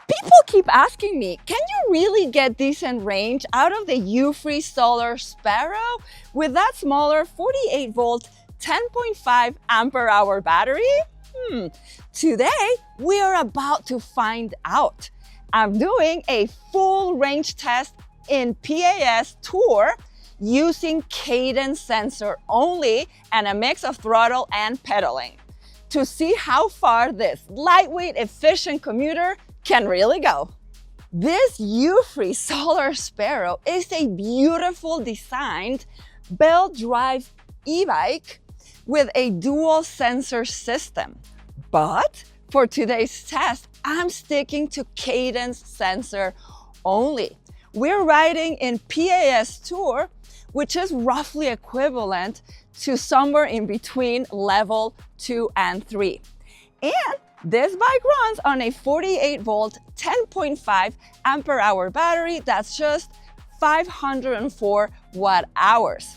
People keep asking me, can you really get decent range out of the Euphree Solar Sparrow with that smaller 48 volt, 10.5 ampere hour battery? Today, we are about to find out. I'm doing a full range test in PAS Tour using Cadence sensor only and a mix of throttle and pedaling to see how far this lightweight, efficient commuter can really go. This Euphree Solar Sparrow is a beautiful designed belt drive e-bike with a dual sensor system. But for today's test, I'm sticking to Cadence sensor only. We're riding in PAS Tour, which is roughly equivalent to somewhere in between level 2 and 3. And this bike runs on a 48 volt, 10.5 ampere hour battery that's just 504 watt hours.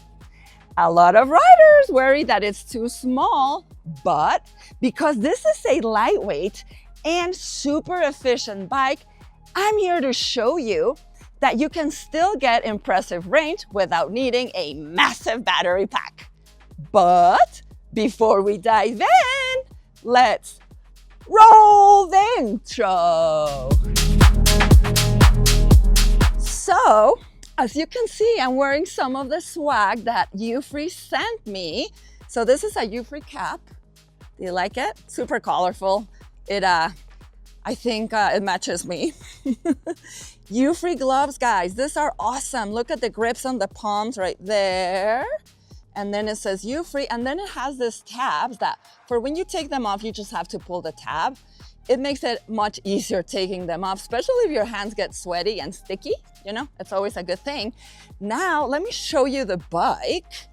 A lot of riders worry that it's too small, but because this is a lightweight and super efficient bike, I'm here to show you that you can still get impressive range without needing a massive battery pack. But before we dive in, let's roll the intro. So, as you can see, I'm wearing some of the swag that Euphree sent me. So this is a Euphree cap. Do you like it? Super colorful. I think it matches me. Euphree gloves, guys, these are awesome. Look at the grips on the palms right there. And then it says Euphree, and then it has these tabs that for when you take them off, you just have to pull the tab. It makes it much easier taking them off, especially if your hands get sweaty and sticky. You know, it's always a good thing. Now, let me show you the bike.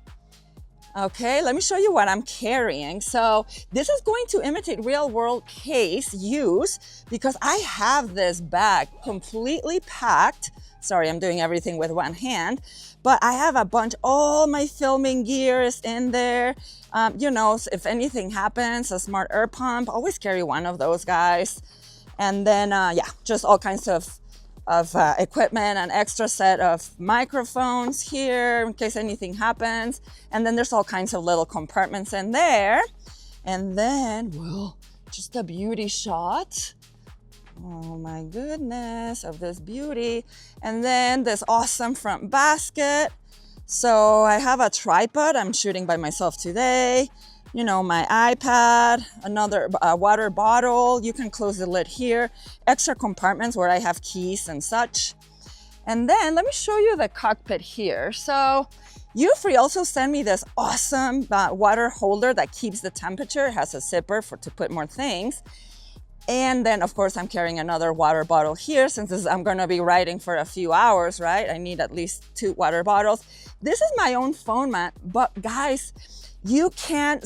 Okay, let me show you what I'm carrying. So this is going to imitate real world case use because I have this bag completely packed. Sorry, I'm doing everything with one hand, but I have a bunch, all my filming gear is in there. You know, if anything happens, a smart air pump, always carry one of those guys. And then, yeah, just all kinds of equipment, an extra set of microphones here in case anything happens. And then there's all kinds of little compartments in there. And then, well, just a beauty shot. Oh my goodness, of this beauty. And then this awesome front basket. So I have a tripod, I'm shooting by myself today. You know, my iPad, another water bottle. You can close the lid here. Extra compartments where I have keys and such. And then let me show you the cockpit here. So Euphree also sent me this awesome water holder that keeps the temperature. It has a zipper to put more things. And then, of course, I'm carrying another water bottle here since I'm going to be riding for a few hours, right? I need at least 2 water bottles. This is my own phone mat, but guys, you can't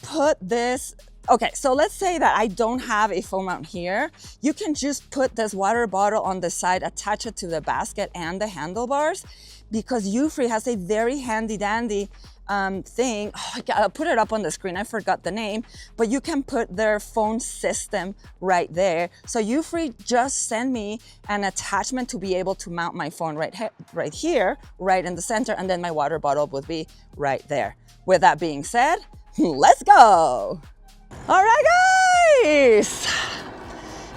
put this. Okay, so let's say that I don't have a phone mount here. You can just put this water bottle on the side, attach it to the basket and the handlebars because Euphree has a very handy dandy thing. Oh, I'll put it up on the screen. I forgot the name, but you can put their phone system right there. So Euphree just sent me an attachment to be able to mount my phone right here, right in the center, and then my water bottle would be right there. With that being said, let's go. All right, guys.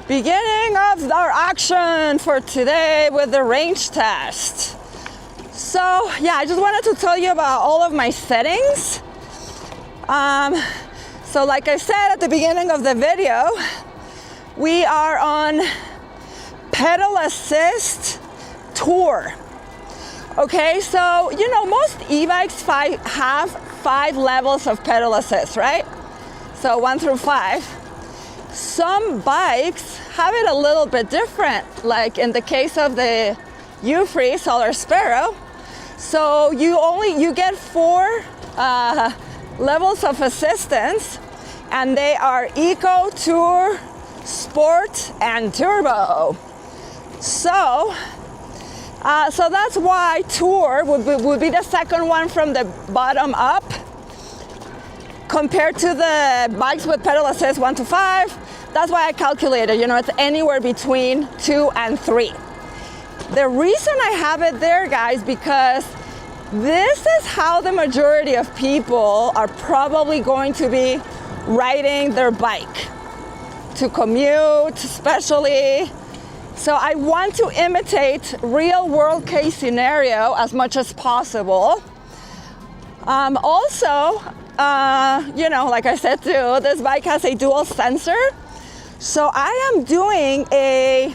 Beginning of our action for today with the range test. So yeah, I just wanted to tell you about all of my settings. So like I said at the beginning of the video, we are on pedal assist tour. Okay, so you know most e-bikes have 5 levels of pedal assist, right? So 1 through 5. Some bikes have it a little bit different, like in the case of the Euphree Solar Sparrow. So you get 4 levels of assistance, and they are Eco, Tour, Sport, and Turbo. So that's why Tour would be the second one from the bottom up. Compared to the bikes with pedal assist 1 to 5, That's why I calculated, it's anywhere between 2 and 3. The reason I have it there, guys, because this is how the majority of people are probably going to be riding their bike to commute, especially. So I want to imitate real world case scenario as much as possible. Also, like I said too, this bike has a dual sensor. So I am doing a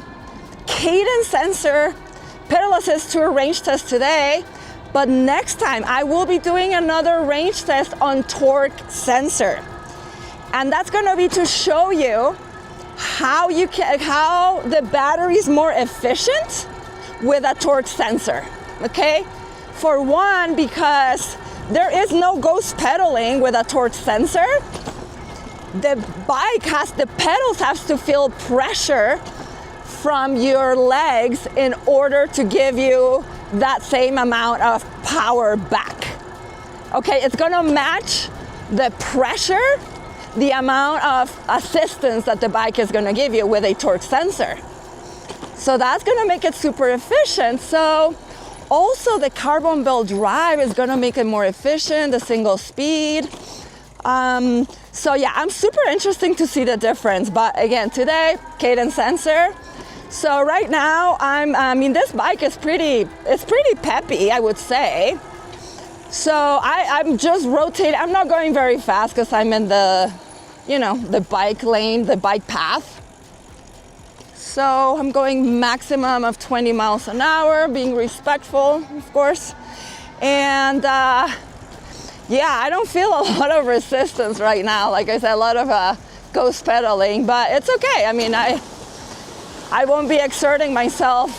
Cadence sensor pedal assist tour range test today, but next time I will be doing another range test on torque sensor. And that's gonna be to show you how the battery is more efficient with a torque sensor, okay? For one, because there is no ghost pedaling with a torque sensor. The pedals have to feel pressure from your legs in order to give you that same amount of power back. Okay, it's gonna match the pressure, the amount of assistance that the bike is gonna give you with a torque sensor. So that's gonna make it super efficient. So also the carbon belt drive is gonna make it more efficient, the single speed. So yeah, I'm super interested to see the difference. But again, today, Cadence sensor. So right now, this bike is pretty peppy, I would say. So I'm just rotating. I'm not going very fast because I'm in the bike lane, the bike path. So I'm going maximum of 20 miles an hour, being respectful, of course. And I don't feel a lot of resistance right now. Like I said, a lot of ghost pedaling, but it's okay. I won't be exerting myself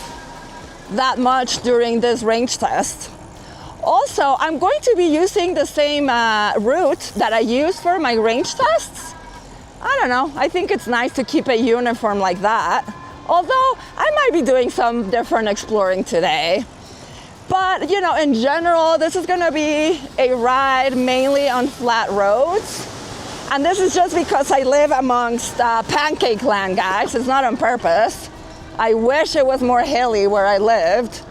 that much during this range test. Also, I'm going to be using the same route that I use for my range tests. I don't know, I think it's nice to keep it uniform like that. Although I might be doing some different exploring today. But in general, this is gonna be a ride mainly on flat roads. And this is just because I live amongst pancake land, guys. It's not on purpose. I wish it was more hilly where I lived.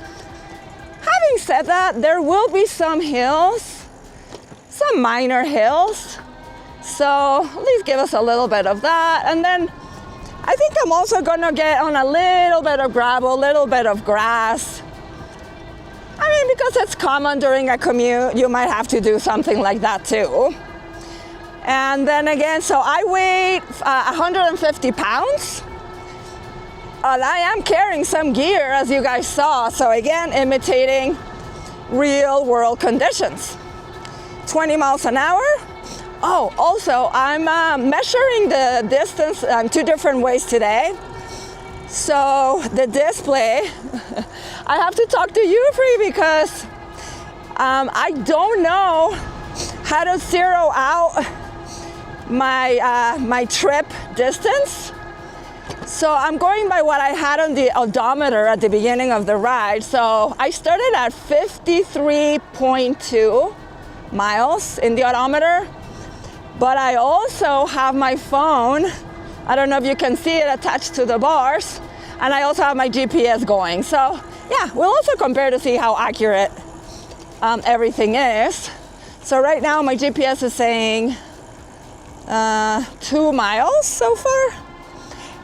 Having said that, there will be some hills, some minor hills. So at least give us a little bit of that. And then I think I'm also gonna get on a little bit of gravel, a little bit of grass. Because it's common during a commute, you might have to do something like that too. And then again, so I weigh 150 pounds. And I am carrying some gear, as you guys saw. So again, imitating real world conditions. 20 miles an hour. Oh, also, I'm measuring the distance 2 different ways today. So the display, I have to talk to Euphree because I don't know how to zero out my trip distance. So I'm going by what I had on the odometer at the beginning of the ride. So I started at 53.2 miles in the odometer, but I also have my phone, I don't know if you can see it, attached to the bars, and I also have my GPS going. So yeah, we'll also compare to see how accurate everything is. So right now my GPS is saying 2 miles so far.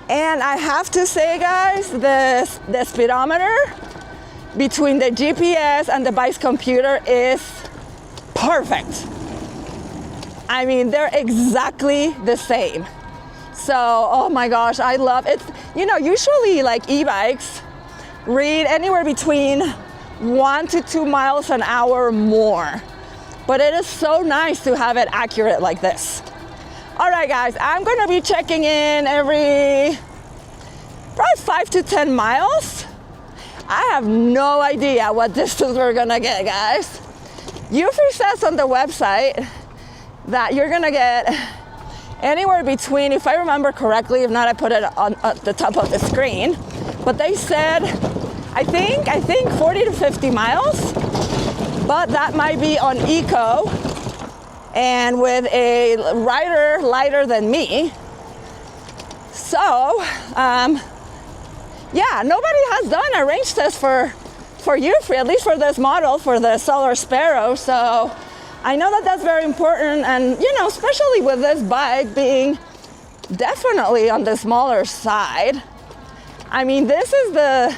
And I have to say, guys, the speedometer between the GPS and the bike's computer is perfect. They're exactly the same. So, oh my gosh, I love it. Usually like e-bikes read anywhere between 1 to 2 miles an hour more. But it is so nice to have it accurate like this. All right, guys, I'm gonna be checking in every probably 5 to 10 miles. I have no idea what distance we're gonna get, guys. Euphree says on the website that you're gonna get anywhere between, if I remember correctly, if not, I put it on at the top of the screen. But they said, I think 40 to 50 miles, but that might be on eco and with a rider lighter than me. So, yeah, nobody has done a range test for Euphree, at least for this model, for the Solar Sparrow. So I know that that's very important, and you know, especially with this bike being definitely on the smaller side. I mean, this is the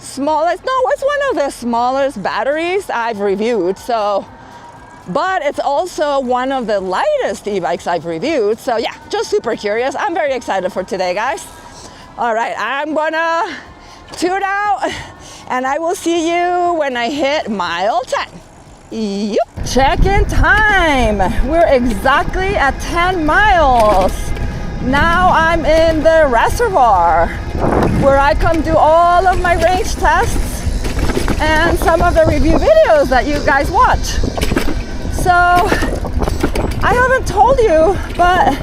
smallest, no, it's one of the smallest batteries I've reviewed. So, but it's also one of the lightest e-bikes I've reviewed. So yeah, just super curious. I'm very excited for today, guys. All right, I'm gonna tune out, and I will see you when I hit mile 10. Yep. Check-in time. We're exactly at 10 miles. Now I'm in the reservoir where I come do all of my range tests and some of the review videos that you guys watch. So I haven't told you, but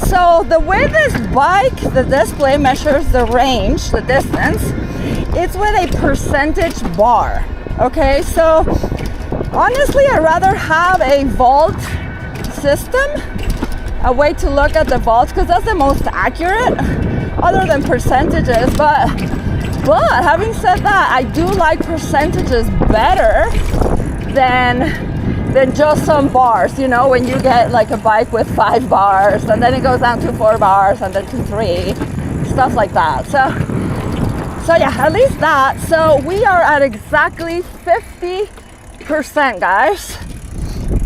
so the way this bike, the display measures the range, the distance, it's with a percentage bar. Okay, so honestly, I'd rather have a vault system, a way to look at the vaults, because that's the most accurate other than percentages. But having said that, I do like percentages better than just some bars. You know, when you get like a bike with 5 bars and then it goes down to 4 bars and then to 3, stuff like that. So yeah, at least that. So we are at exactly 50%, guys.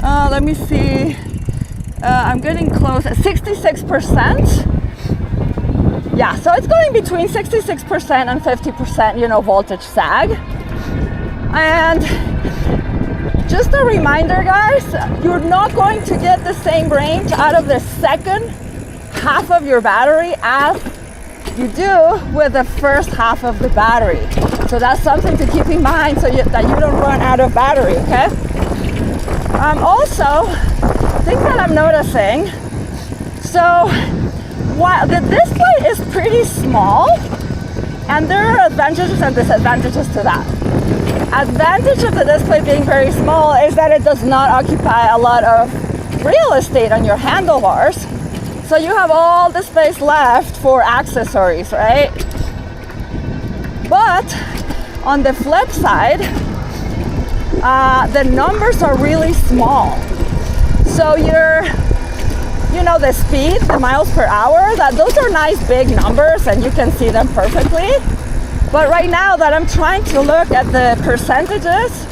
Let me see. I'm getting close at 66%. Yeah, so it's going between 66% and 50%, you know, voltage sag. And just a reminder, guys, you're not going to get the same range out of the second half of your battery as you do with the first half of the battery. So that's something to keep in mind, so that you don't run out of battery, okay? Also, thing that I'm noticing, so while the display is pretty small, and there are advantages and disadvantages to that. Advantage of the display being very small is that it does not occupy a lot of real estate on your handlebars. So you have all the space left for accessories, right? But on the flip side, the numbers are really small. So you know, the speed, the miles per hour, those are nice big numbers and you can see them perfectly. But right now that I'm trying to look at the percentages,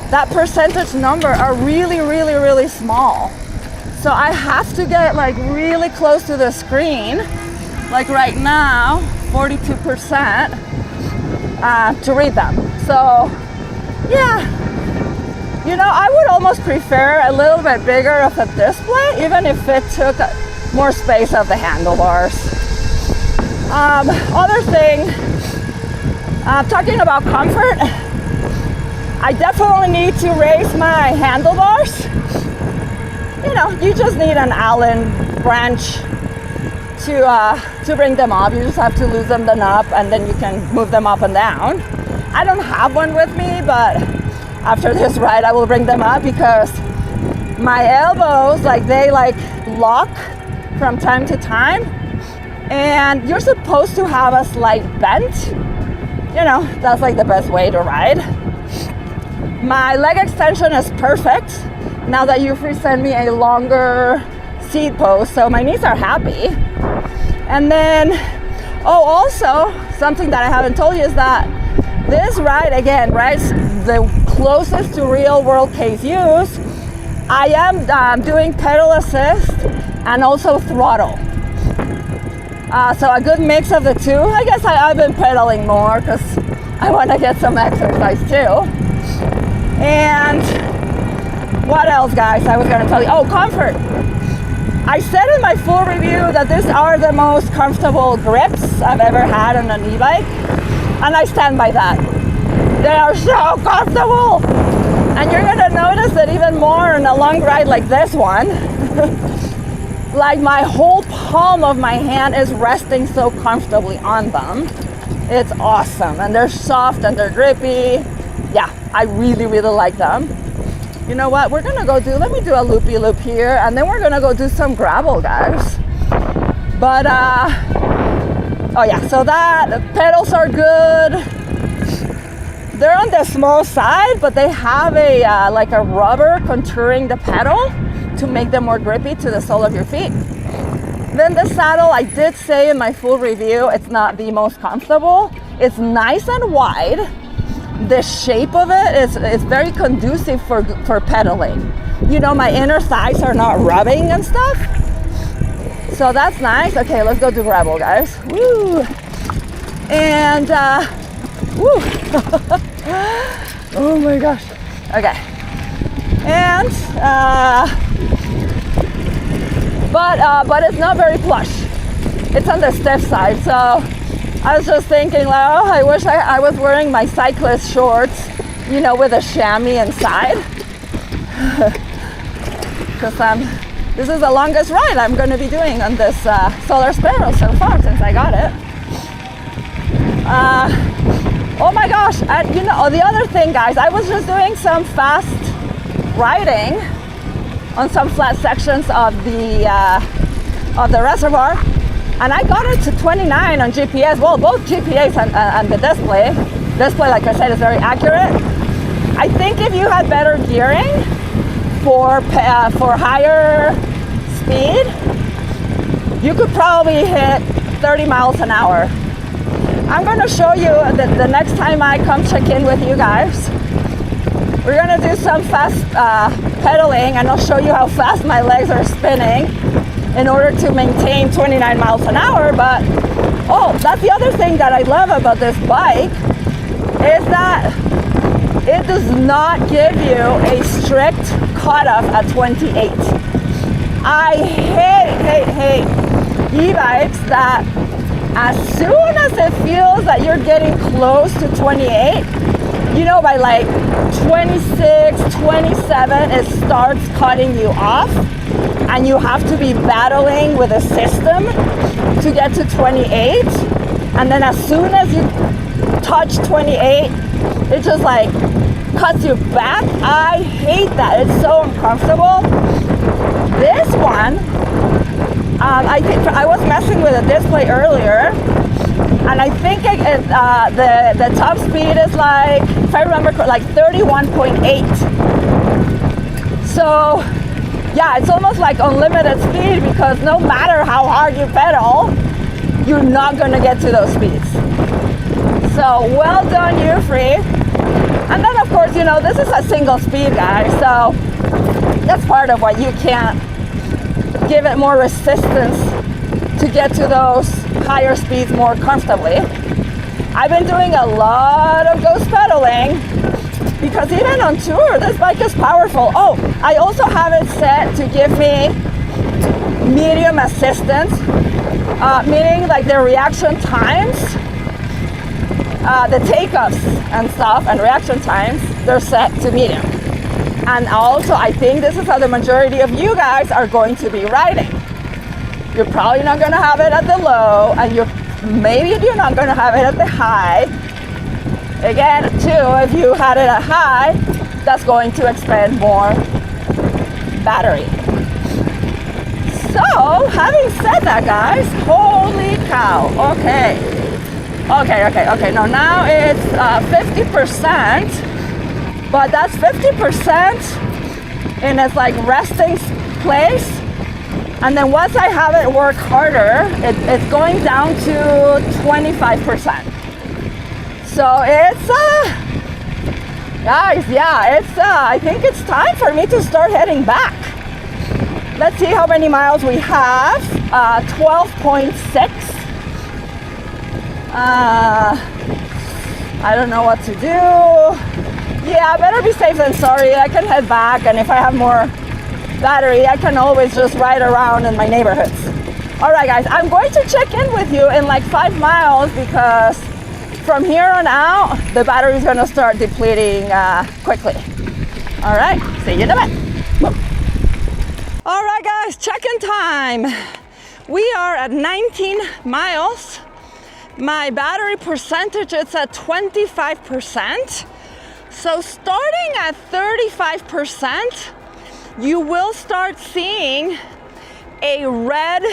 that percentage number are really, really, really small. So I have to get like really close to the screen, like right now, 42%, to read them. So yeah, you know, I would almost prefer a little bit bigger of a display, even if it took more space of the handlebars. Other thing, talking about comfort, I definitely need to raise my handlebars. You know, you just need an Allen wrench to bring them up. You just have to loosen them up and then you can move them up and down. I don't have one with me, but after this ride I will bring them up because my elbows, they lock from time to time, and you're supposed to have a slight bend. You know, that's like the best way to ride. My leg extension is perfect now that Euphree sent me a longer seat post, so my knees are happy. And then, also something that I haven't told you is that this ride, again, right, the closest to real world case use, I am doing pedal assist and also throttle. So a good mix of the two. I guess I've been pedaling more because I want to get some exercise too. And what else, guys, I was going to tell you? Oh, comfort. I said in my full review that these are the most comfortable grips I've ever had on an e-bike, and I stand by that. They are so comfortable, and you're going to notice that even more on a long ride like this one. Like my whole palm of my hand is resting so comfortably on them. It's awesome, and they're soft and they're grippy. Yeah, I really, really like them. You know what, we're gonna go let me do a loopy loop here, and then we're gonna go do some gravel, guys. But oh yeah, so the pedals are good. They're on the small side, but they have a like a rubber contouring the pedal to make them more grippy to the sole of your feet. Then the saddle, I did say in my full review, it's not the most comfortable. It's nice and wide. The shape of it is very conducive for pedaling. You know, my inner thighs are not rubbing and stuff. So that's nice. Okay, let's go do Rebel, guys. Woo! And, woo! Oh my gosh. Okay. And, but it's not very plush. It's on the stiff side, so I was just thinking, like, oh, I wish I was wearing my cyclist shorts, you know, with a chamois inside. Because this is the longest ride I'm going to be doing on this Solar Sparrow so far since I got it. Oh my gosh, and you know, the other thing, guys, I was just doing some fast riding on some flat sections of the reservoir, and I got it to 29 on GPS. Well, both GPS and the display, like I said, is very accurate. I think if you had better gearing for higher speed, you could probably hit 30 miles an hour. I'm going to show you the next time I come check in with you guys. We're going to do some fast pedaling, and I'll show you how fast my legs are spinning in order to maintain 29 miles an hour. But oh, that's the other thing that I love about this bike, is that it does not give you a strict cutoff at 28. I hate e-bikes that as soon as it feels that you're getting close to 28, you know, by like 26, 27, it starts cutting you off, and you have to be battling with a system to get to 28. And then as soon as you touch 28, it just like cuts you back. I hate that. It's so uncomfortable. This one, I think I was messing with the display earlier, and I think the top speed is like, if I remember, like 31.8. So yeah, it's almost like unlimited speed, because no matter how hard you pedal, you're not going to get to those speeds. So well done, Euphree. And then of course, you know, this is a single speed, guys, so that's part of what you can't give it more resistance to get to those higher speeds more comfortably. I've been doing a lot of ghost pedaling, because even on tour, this bike is powerful. Oh, I also have it set to give me medium assistance, meaning like the reaction times, the takeoffs and stuff, and reaction times, they're set to medium. And also, I think this is how the majority of you guys are going to be riding. You're probably not going to have it at the low, and maybe you're not going to have it at the high. Again, too, if you had it at high, that's going to expend more battery. So, having said that, guys, holy cow. Okay. Now it's 50%. But that's 50% in its like resting place, and then once I have it work harder, it's going down to 25%. So it's guys, yeah, it's I think it's time for me to start heading back. Let's see how many miles we have. 12.6. I don't know what to do. Yeah, better be safe than sorry. I can head back, and if I have more battery, I can always just ride around in my neighborhoods. All right, guys, I'm going to check in with you in like 5 miles, because from here on out, the battery is going to start depleting quickly. All right, see you in a bit. Whoa. All right, guys, check-in time. We are at 19 miles. My battery percentage is at 25%. So starting at 35%, you will start seeing a red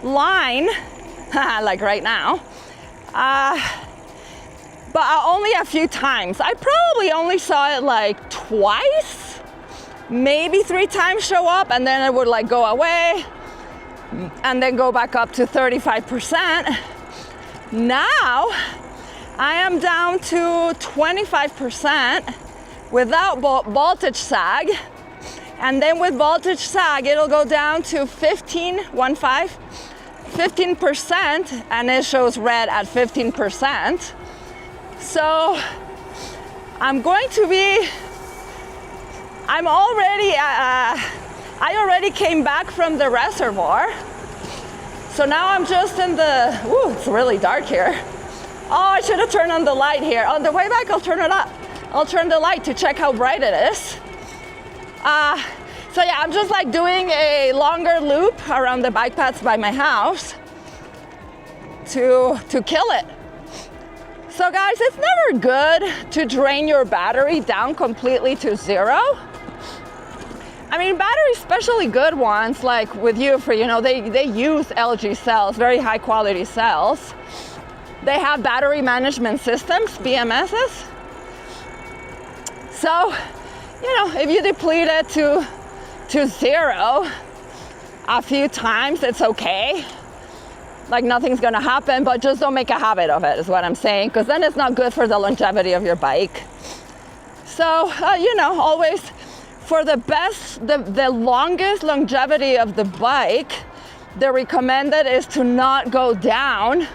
line, like right now, but only a few times. I probably only saw it like twice, maybe 3 times show up, and then it would like go away and then go back up to 35%. Now I am down to 25% without voltage sag, and then with voltage sag it'll go down to 15%, and it shows red at 15%. So I'm already I already came back from the reservoir, so now I'm just in the, it's really dark here. Oh, I should have turned on the light here. On the way back, I'll turn it up. I'll turn the light to check how bright it is. So yeah, I'm just like doing a longer loop around the bike paths by my house to kill it. So guys, it's never good to drain your battery down completely to zero. I mean, batteries, especially good ones, like with Euphree, you know, they use LG cells, very high quality cells. They have battery management systems, BMSs. So, you know, if you deplete it to zero a few times, it's okay. Like nothing's gonna happen, but just don't make a habit of it, is what I'm saying, because then it's not good for the longevity of your bike. So, you know, always for the best, the longest longevity of the bike, the recommended is to not go down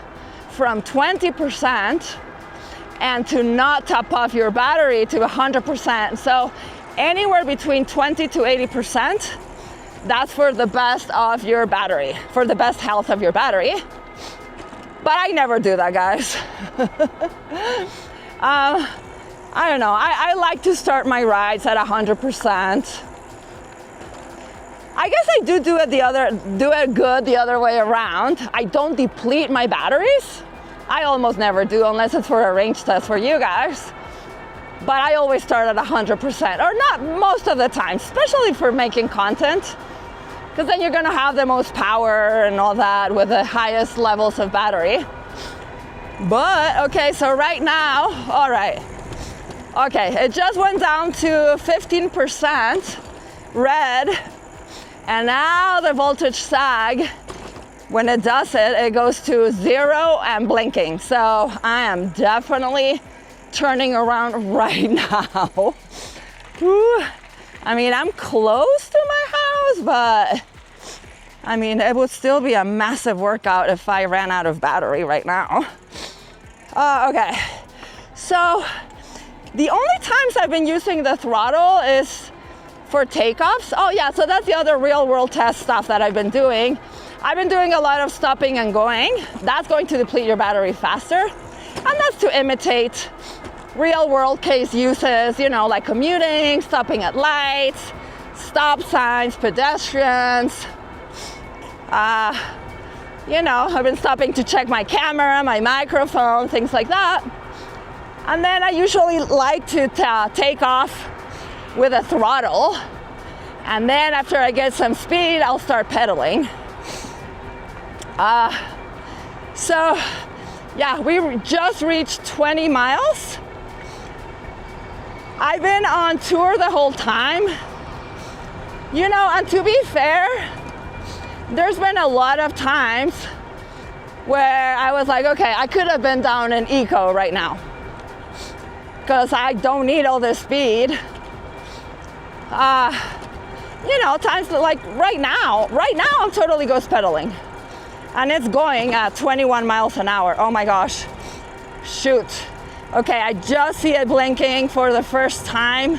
from 20% and to not top off your battery to 100%. So anywhere between 20 to 80%, that's for the best of your battery, for the best health of your battery. But I never do that, guys. I don't know, I like to start my rides at 100%. I guess I do it good the other way around. I don't deplete my batteries. I almost never do, unless it's for a range test for you guys. But I always start at 100%, or not most of the time, especially for making content, because then you're gonna have the most power and all that with the highest levels of battery. But, okay, so right now, all right. Okay, it just went down to 15% red, and now the voltage sag, when it does it, it goes to 0 and blinking. So I am definitely turning around right now. Whew. I mean, I'm close to my house, but I mean, it would still be a massive workout if I ran out of battery right now. Okay, so the only times I've been using the throttle is for takeoffs. Oh yeah, so that's the other real world test stuff that I've been doing. I've been doing a lot of stopping and going. That's going to deplete your battery faster. And that's to imitate real world case uses, you know, like commuting, stopping at lights, stop signs, pedestrians. You know, I've been stopping to check my camera, my microphone, things like that. And then I usually like to take off with a throttle. And then after I get some speed, I'll start pedaling. So yeah, we just reached 20 miles. I've been on tour the whole time. You know, and to be fair, there's been a lot of times where I was like, okay, I could have been down in eco right now, because I don't need all this speed. You know, times like right now I'm totally ghost pedaling, and it's going at 21 miles an hour. Oh my gosh, shoot. Okay, I just see it blinking for the first time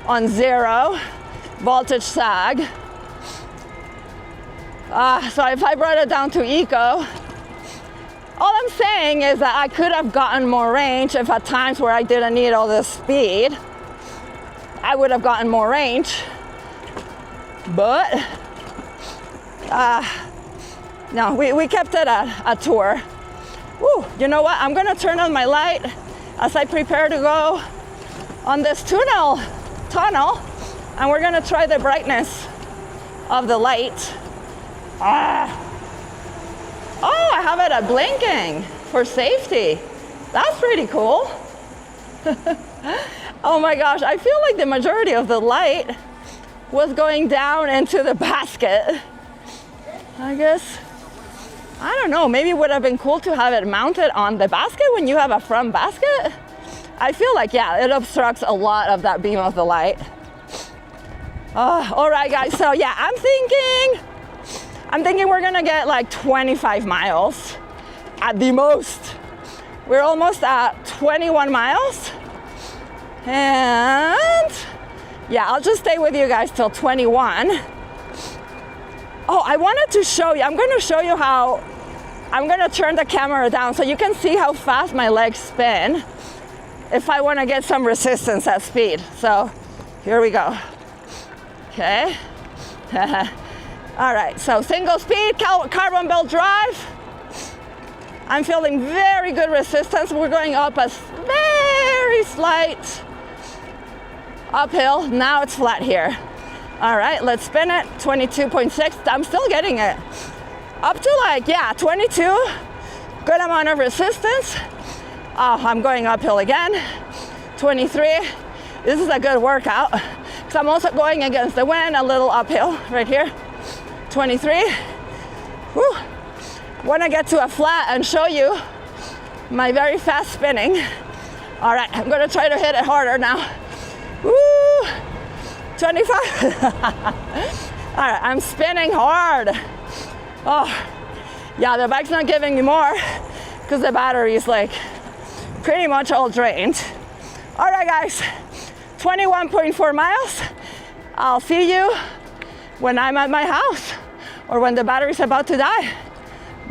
on 0 voltage sag. So if I brought it down to eco, all I'm saying is that I could have gotten more range if at times where I didn't need all this speed, I would have gotten more range. But no, we kept it a tour. Woo, you know what? I'm gonna turn on my light as I prepare to go on this tunnel, and we're gonna try the brightness of the light. Oh, I have it at blinking for safety. That's pretty cool. Oh my gosh, I feel like the majority of the light was going down into the basket. I guess, I don't know, maybe it would have been cool to have it mounted on the basket when you have a front basket. I feel like, yeah, it obstructs a lot of that beam of the light. All right, guys, so yeah, I'm thinking we're gonna get like 25 miles at the most. We're almost at 21 miles. And yeah, I'll just stay with you guys till 21. Oh, I wanted to show you, I'm gonna show you how, I'm gonna turn the camera down so you can see how fast my legs spin if I wanna get some resistance at speed. So here we go. Okay. All right, so single speed, carbon belt drive. I'm feeling very good resistance. We're going up a very slight uphill. Now it's flat here. All right, let's spin it. 22.6. I'm still getting it up to like, yeah, 22. Good amount of resistance. Oh, I'm going uphill again. 23. This is a good workout because I'm also going against the wind, a little uphill right here. 23. Whew. Want to get to a flat and show you my very fast spinning. All right, I'm going to try to hit it harder now. Woo! 25. All right, I'm spinning hard. Oh, yeah, the bike's not giving me more because the battery is like pretty much all drained. All right, guys, 21.4 miles. I'll see you when I'm at my house or when the battery's about to die.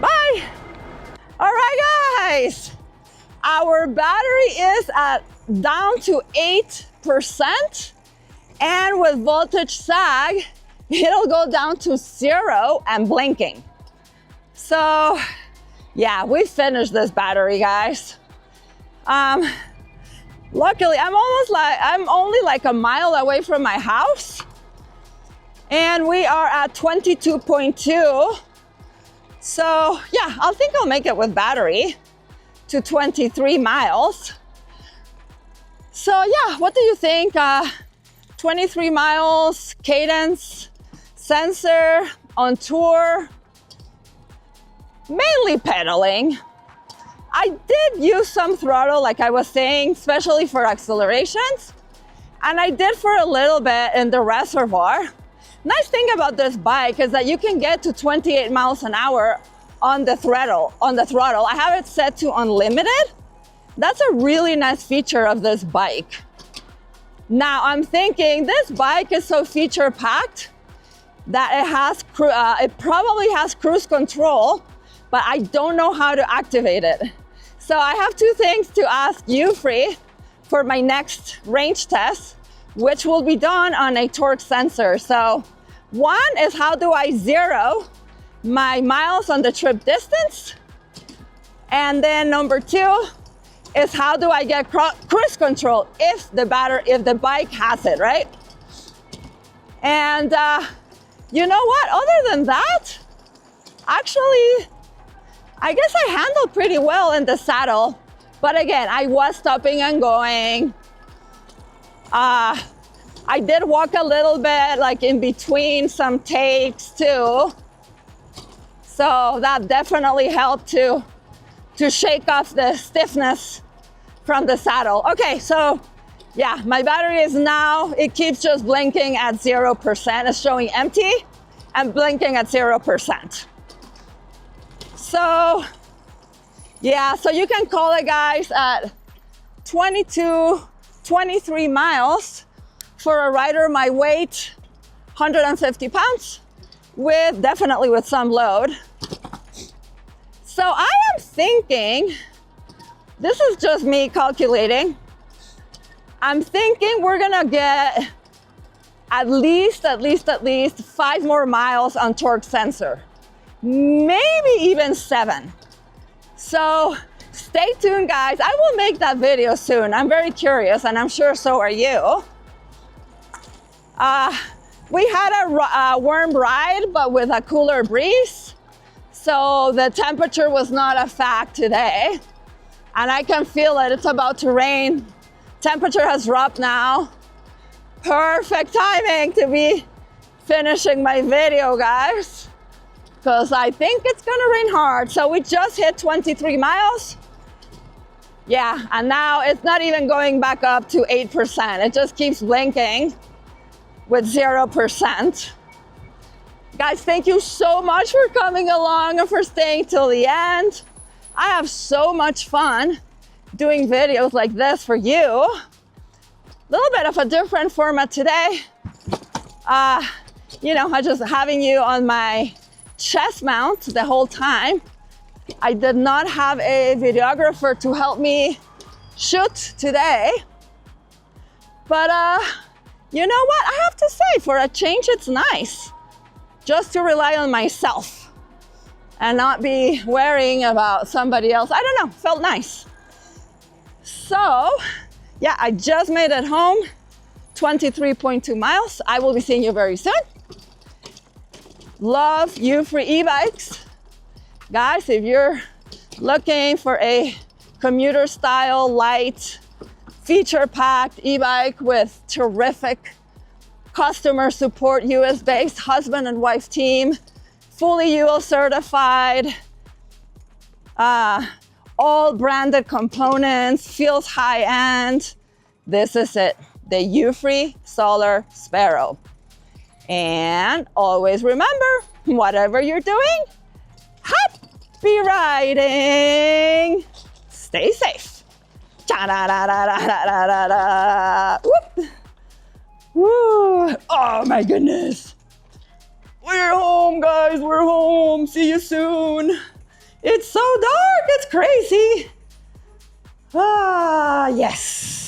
Bye. All right, guys, our battery is down to 8%, and with voltage sag, it'll go down to 0 and blinking. So yeah, we finished this battery, guys. Luckily, I'm only like a mile away from my house, and we are at 22.2. So yeah, I think I'll make it with battery to 23 miles. So yeah, what do you think? 23 miles, Cadence, sensor, on tour, mainly pedaling. I did use some throttle, like I was saying, especially for accelerations. And I did for a little bit in the reservoir. Nice thing about this bike is that you can get to 28 miles an hour on the throttle. I have it set to unlimited. That's a really nice feature of this bike. Now I'm thinking this bike is so feature packed that it probably has cruise control, but I don't know how to activate it. So I have two things to ask Euphree for my next range test, which will be done on a torque sensor. So one is, how do I zero my miles on the trip distance? And then number two is, how do I get cruise control if the bike has it, right? And you know what, other than that, actually, I guess I handled pretty well in the saddle. But again, I was stopping and going. I did walk a little bit, like in between some takes too. So that definitely helped to shake off the stiffness from the saddle. Okay, so yeah, my battery is now, it keeps just blinking at 0%. It's showing empty and blinking at 0%. So yeah, so you can call it, guys, at 23 miles for a rider my weight, 150 pounds, definitely with some load. So I am thinking, this is just me calculating, I'm thinking we're gonna get at least 5 more miles on torque sensor, maybe even 7. So stay tuned, guys. I will make that video soon. I'm very curious, and I'm sure so are you. We had a warm ride, but with a cooler breeze. So the temperature was not a fact today, and I can feel it. It's about to rain. Temperature has dropped now. Perfect timing to be finishing my video, guys, because I think it's gonna rain hard. So we just hit 23 miles. Yeah, and now it's not even going back up to 8%. It just keeps blinking with 0%. Guys, thank you so much for coming along and for staying till the end. I have so much fun doing videos like this for you. A little bit of a different format today. You know, I just having you on my chest mount the whole time. I did not have a videographer to help me shoot today. But you know what? I have to say, for a change, it's nice just to rely on myself and not be worrying about somebody else. I don't know, felt nice. So, yeah, I just made it home, 23.2 miles. I will be seeing you very soon. Love Euphree e-bikes. Guys, if you're looking for a commuter style, light, feature-packed e-bike with terrific customer support, US-based husband and wife team, fully UL certified, all branded components, feels high-end, this is it, the Euphree Solar Sparrow. And always remember, whatever you're doing, happy riding! Stay safe. Cha-da-da-da-da-da-da-da. Whoop. Woo. Oh my goodness. We're home, guys. We're home. See you soon. It's so dark. It's crazy. Ah, yes.